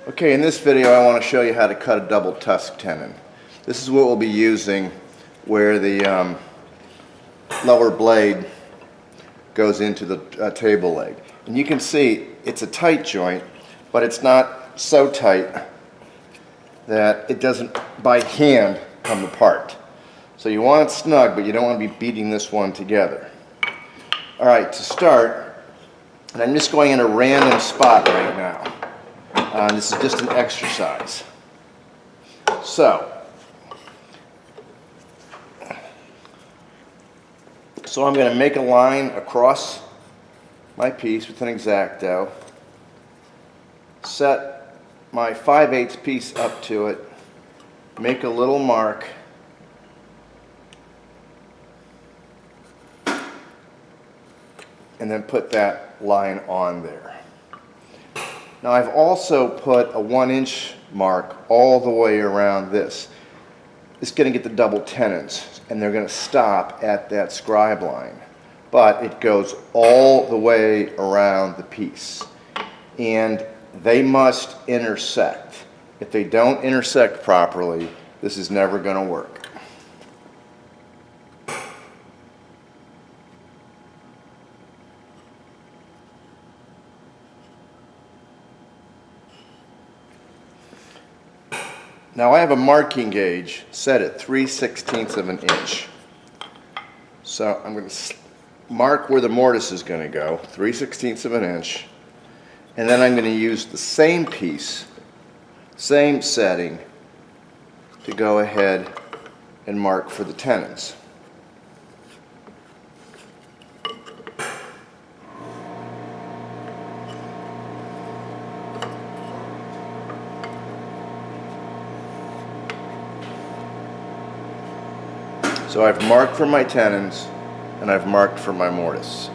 Okay, in this video I want to show you how to cut a double tusk tenon. This is what we'll be using where the lower blade goes into the table leg. And you can see it's a tight joint, but it's not so tight that it doesn't by hand come apart. So you want it snug, but you don't want to be beating this one together. Alright, to start, and I'm just going in a random spot right now. This is just an exercise. So I'm going to make a line across my piece with an X-Acto, set my 5/8 piece up to it, make a little mark, and then put that line on there. Now I've also put a 1-inch mark all the way around this. It's going to get the double tenons, and they're going to stop at that scribe line. But it goes all the way around the piece. And they must intersect. If they don't intersect properly, this is never going to work. Now I have a marking gauge set at 3/16 of an inch. So I'm going to mark where the mortise is going to go, 3/16 of an inch, and then I'm going to use the same piece, same setting, to go ahead and mark for the tenons. So I've marked for my tenons and I've marked for my mortise.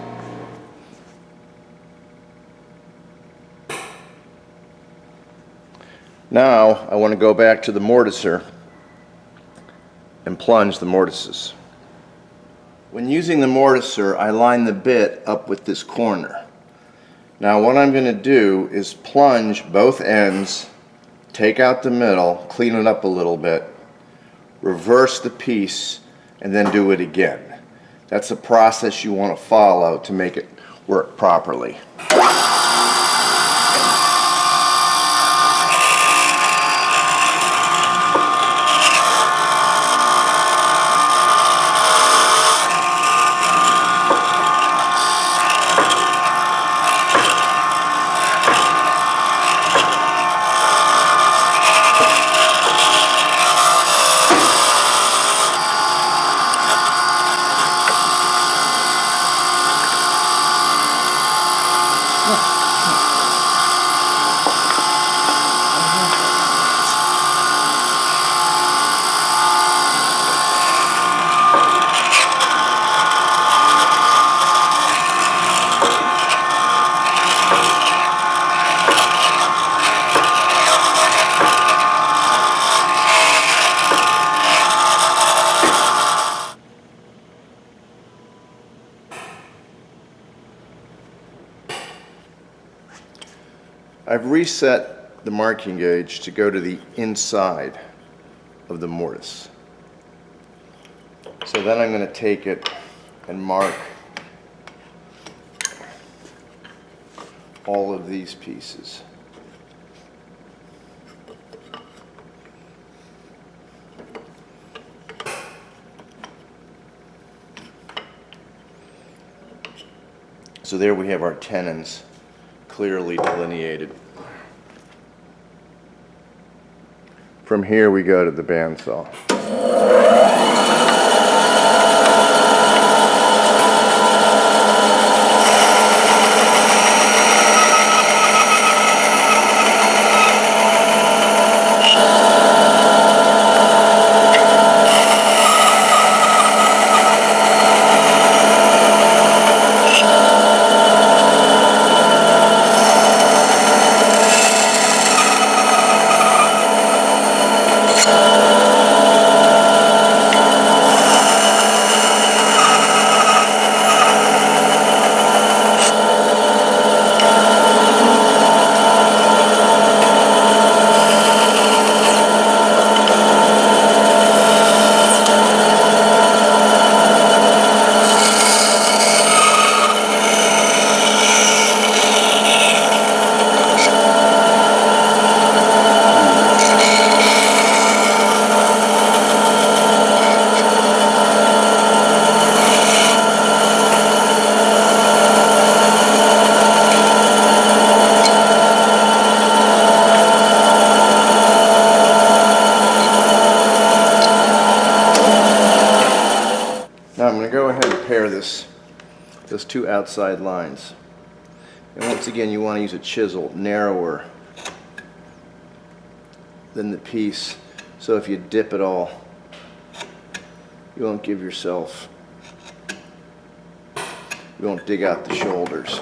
Now I want to go back to the mortiser and plunge the mortises. When using the mortiser, I line the bit up with this corner. Now what I'm going to do is plunge both ends, take out the middle, clean it up a little bit, reverse the piece, and then do it again. That's a process you want to follow to make it work properly. I've reset the marking gauge to go to the inside of the mortise. So then I'm going to take it and mark all of these pieces. So there we have our tenons clearly delineated. From here we go to the bandsaw. those two outside lines. And once again, you want to use a chisel narrower than the piece, so if you dip at all, you won't give yourself, you won't dig out the shoulders.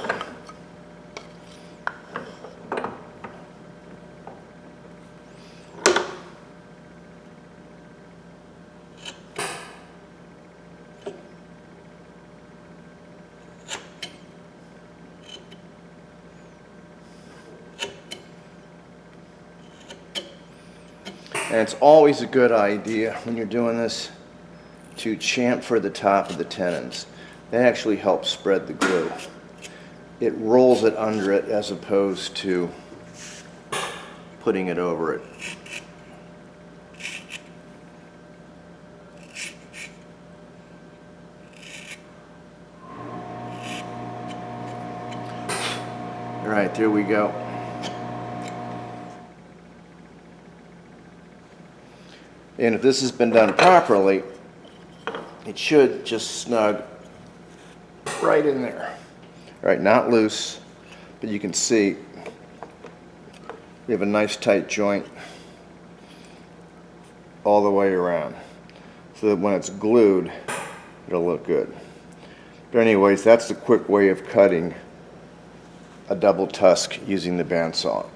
And it's always a good idea when you're doing this to chamfer the top of the tenons. That actually helps spread the glue. It rolls it under it as opposed to putting it over it. All right, there we go. And if this has been done properly, it should just snug right in there. All right, not loose, but you can see we have a nice tight joint all the way around, so that when it's glued, it'll look good. But anyways, that's the quick way of cutting a double tusk using the bandsaw.